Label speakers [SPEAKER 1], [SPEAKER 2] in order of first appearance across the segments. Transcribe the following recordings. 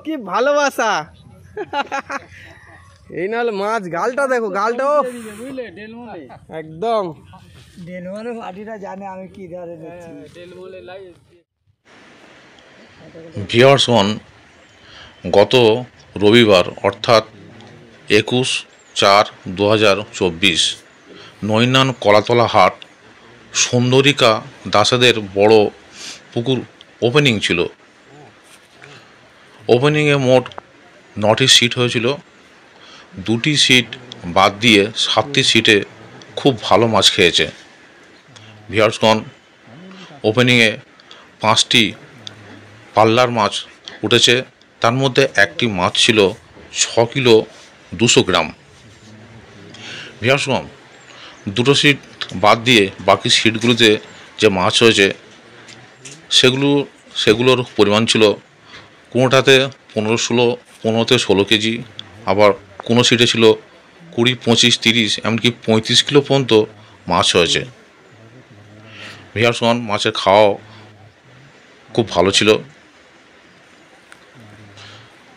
[SPEAKER 1] কি ভালোবাসা। এই নাহলে মাছ, গালটা দেখো, গালটাও একদম
[SPEAKER 2] ডেলমলে পার্টিটা জানে আমি কি ধরে দিচ্ছি।
[SPEAKER 3] ভিউয়ার্সগণ, গত রবিবার অর্থাৎ 21/4/2024 নৈনান কলাতলা হাট সুন্দরিকা দাসেদের বড় পুকুর ওপেনিং ছিল। ওপেনিংয়ে মোট 9টি সিট হয়েছিল। 2টি সিট বাদ দিয়ে 7টি সিটে খুব ভালো মাছ খেয়েছে। ভিউয়ার্সগণ, ওপেনিংয়ে 5টি পাল্লার মাছ উঠেছে। তার মধ্যে একটি মাছ ছিল 6 কিলো 200 গ্রাম। ভিউয়ার্সগণ, 2টো সিট বাদ দিয়ে বাকি সিটগুলোতে যে মাছ হয়েছে সেগুলোর পরিমাণ ছিল কোনোটাতে 15-16 কেজি, আবার কোনো সিটে ছিল 20, 25, 30 এমনকি 35 কিলো পর্যন্ত মাছ হয়েছে। ভিউয়ার্সগণ, মাছের খাওয়াও খুব ভালো ছিল।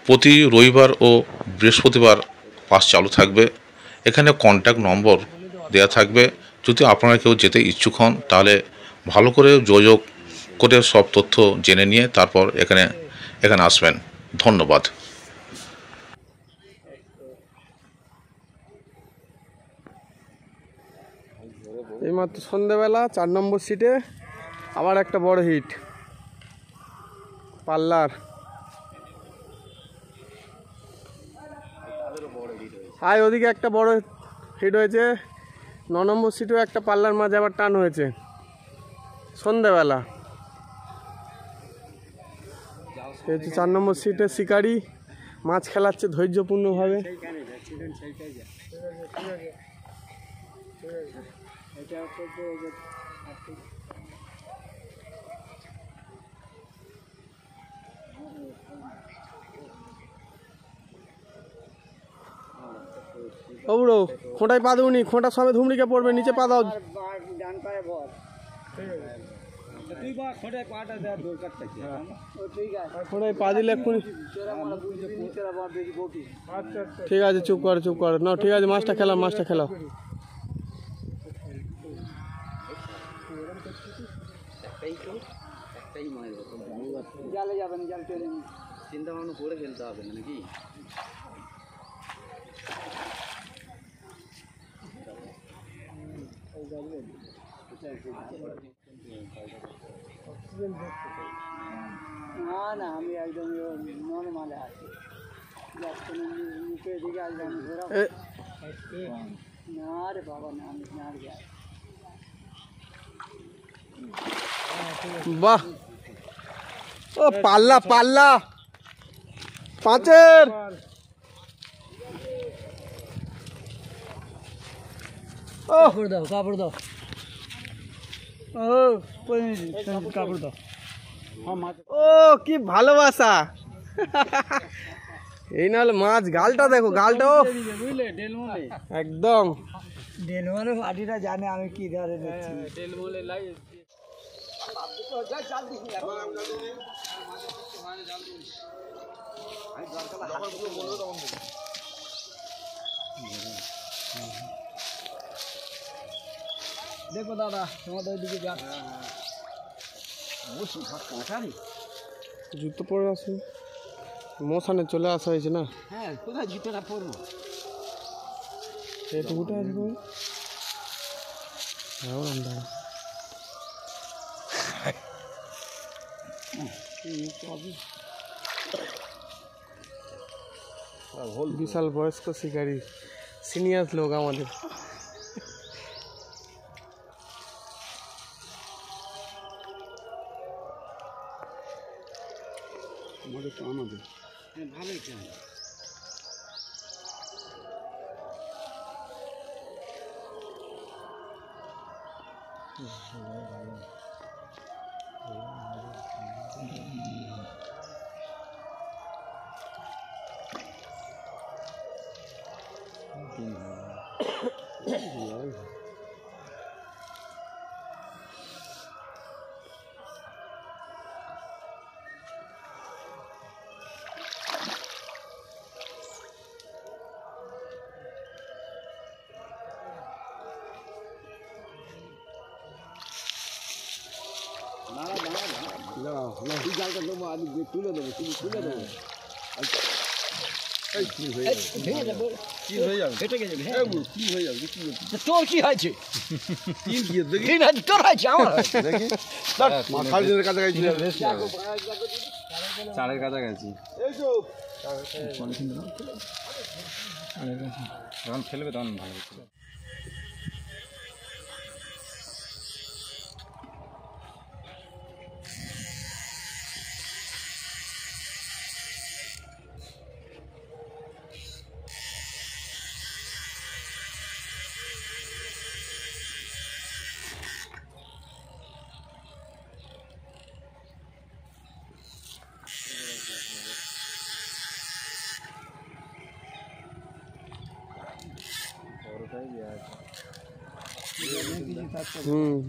[SPEAKER 3] প্রতি রবিবার ও বৃহস্পতিবার পাস চালু থাকবে। এখানে কন্ট্যাক্ট নম্বর দেওয়া থাকবে। যদি আপনারা কেউ যেতে ইচ্ছুক হন তাহলে ভালো করে যোগাযোগ করে সব তথ্য জেনে নিয়ে তারপর এখানে আসবেন। ধন্যবাদ।
[SPEAKER 1] এইমাত্র সন্ধ্যেবেলা 4 নম্বর সিটে আবার একটা বড় হিট পাল্লার। হাই, ওদিকে একটা বড় হিট হয়েছে। 9 নম্বর সিটেও একটা পাল্লার মাঝে আবার টান হয়েছে সন্ধ্যেবেলা। এই 4 নম্বর সিটে শিকারি মাছ খেলাচ্ছে ধৈর্যপূর্ণভাবে। ও বুড়ো, খোঁটায় পা দেবনি, খোঁটার সময় ধুমড়িকে পড়বে, নিচে পা দাও। খোঁটায় পা দিলে এক্ষুনি। ঠিক আছে, চুপ করো চুপ করো। না ঠিক আছে, মাছটা খেলাও, মাছটা খেলাও।
[SPEAKER 2] জালে যাবে না, জাল চলে
[SPEAKER 4] চিন্তা ভাবনা করে ফেলতে হবে নাকি?
[SPEAKER 2] না না, আমি একদম নর্মালে আছি। নিচে দিকে একদম না রে বাবা, না আমি না যাই।
[SPEAKER 1] বাহ, ও পাল্লা পাল্লা 5-এর। ও
[SPEAKER 2] কাপড় দাও, কাপড় দাও। ও কাপড় দাও।
[SPEAKER 1] ও কি ভালোবাসা। এই নাহলে মাছ, গালটা দেখো, গালটাও
[SPEAKER 2] বুঝলে ডেলমলে
[SPEAKER 1] একদম
[SPEAKER 2] ডেলমলে পার্টিটা জানে আমি কি ধরে দিচ্ছি।
[SPEAKER 4] ডেলমলে লাই
[SPEAKER 2] দেখো দাদা, তোমাদের ওইদিকে যা।
[SPEAKER 1] জুতো পরে আসুন, মশানে চলে আসা হয়েছে না।
[SPEAKER 2] হ্যাঁ, কোথায় জুতোটা পরবো?
[SPEAKER 1] এইটুকুটা আসবো। দাঁড়া, বিশাল বয়স্ক শিকারী, সিনিয়র লোক আমাদের।
[SPEAKER 2] ভালোই চাই। তোর কি হয়েছে? তোর হয়েছে আমার
[SPEAKER 5] চারের কাছাকাছি যখন ফেলবে তখন ভালো হচ্ছে।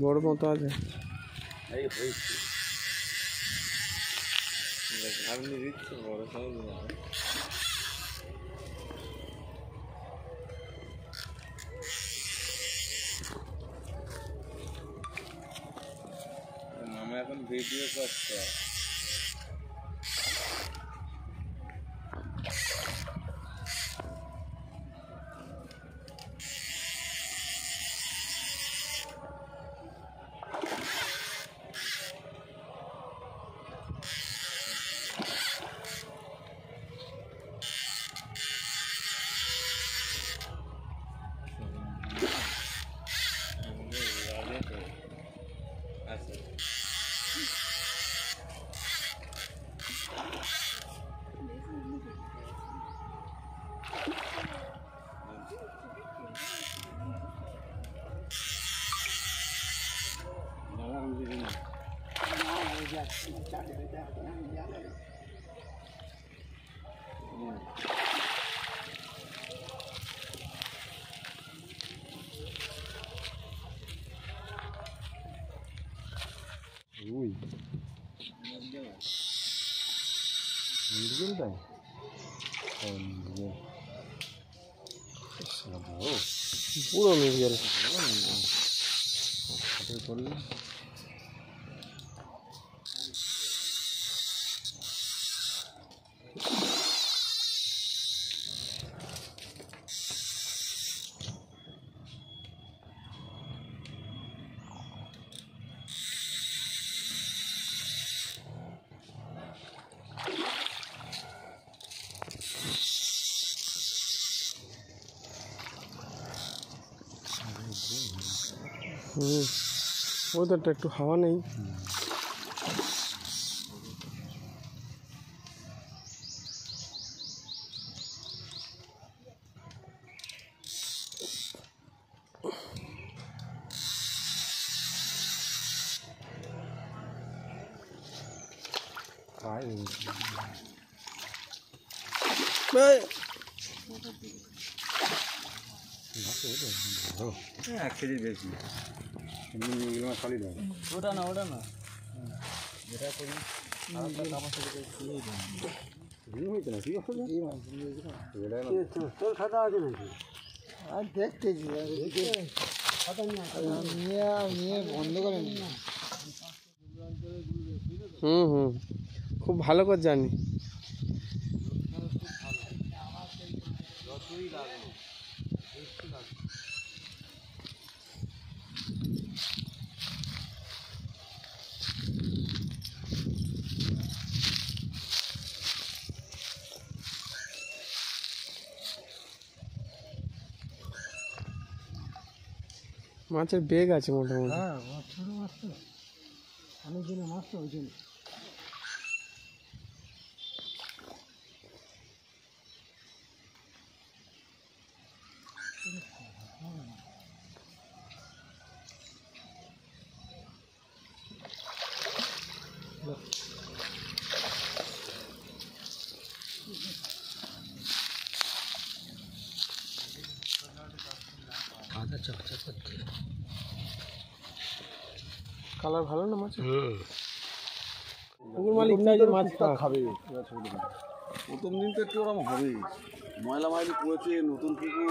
[SPEAKER 1] বড় মতো আছে।
[SPEAKER 5] মামা এখন ভিডিও করছে।
[SPEAKER 1] পুরো মিডিয়াল। ওদেরটা একটু হাওয়া নেই।
[SPEAKER 5] এক কেজি বেশি
[SPEAKER 2] ওটা না তোর খাতা আছে নাকি? আর দেখতেছি বন্ধ করে
[SPEAKER 1] খুব ভালো করে জানি। মাছের বেগ আছে মোটামুটি।
[SPEAKER 2] হ্যাঁ ছোট মাছ তো অনেক দিনের মাছ তো ওই জন্য।
[SPEAKER 1] কালার ভালো না মাছ। পুকুর মালিক চাই যে মাছ
[SPEAKER 6] খাবে। প্রথম দিন তো একটু ওরকম হবেই, ময়লা মাইলি পড়েছে, নতুন পুকুর।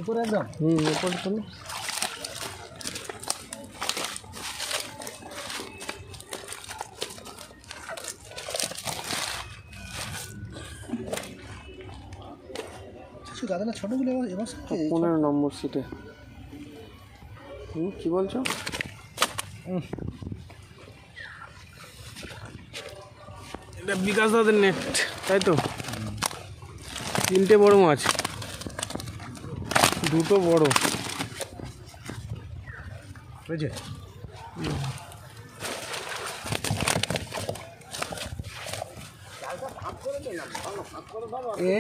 [SPEAKER 2] উপরে একদম
[SPEAKER 1] উপরে চলো। 15 নম্বর সিটে। কি বলছো? এটা বিকাশ দাদের নেট, তাই তো? 3টে বড় মাছ, 2টো বড় বুঝছে।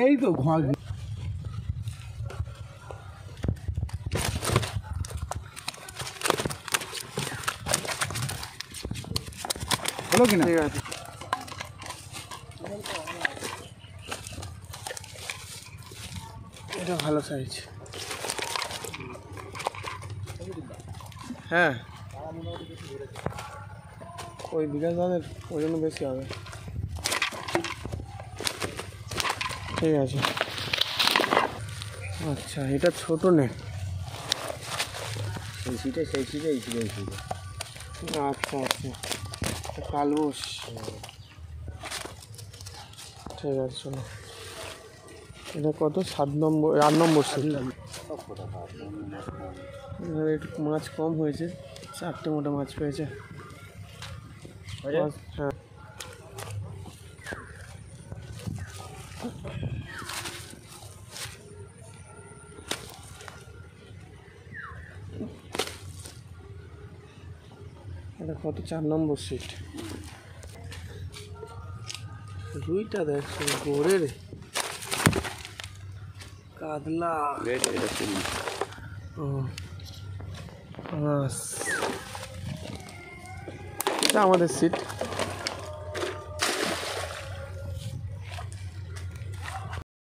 [SPEAKER 2] এই তো ঘর হলো কিনা?
[SPEAKER 1] ঠিক আছে। এটা ভালো সাইজ। হ্যাঁ, ওই বিকাশ দাদের ওই জন্য বেশি হবে। ঠিক আছে। আচ্ছা, এটা ছোট নেট।
[SPEAKER 2] সেই সিটে এই সিটে
[SPEAKER 1] আচ্ছা আচ্ছা, কালবোস। ঠিক আছে, চলো। এটা কত? 8 নম্বর সিট। একটু মাছ কম হয়েছে, 4টে মোটা মাছ পেয়েছে। হ্যাঁ, এটা কত? 4 নম্বর সিট। রুইটা দেখছো, গোড়ে রে, কাতলা। ও মাছ। এটা আমাদের সিট।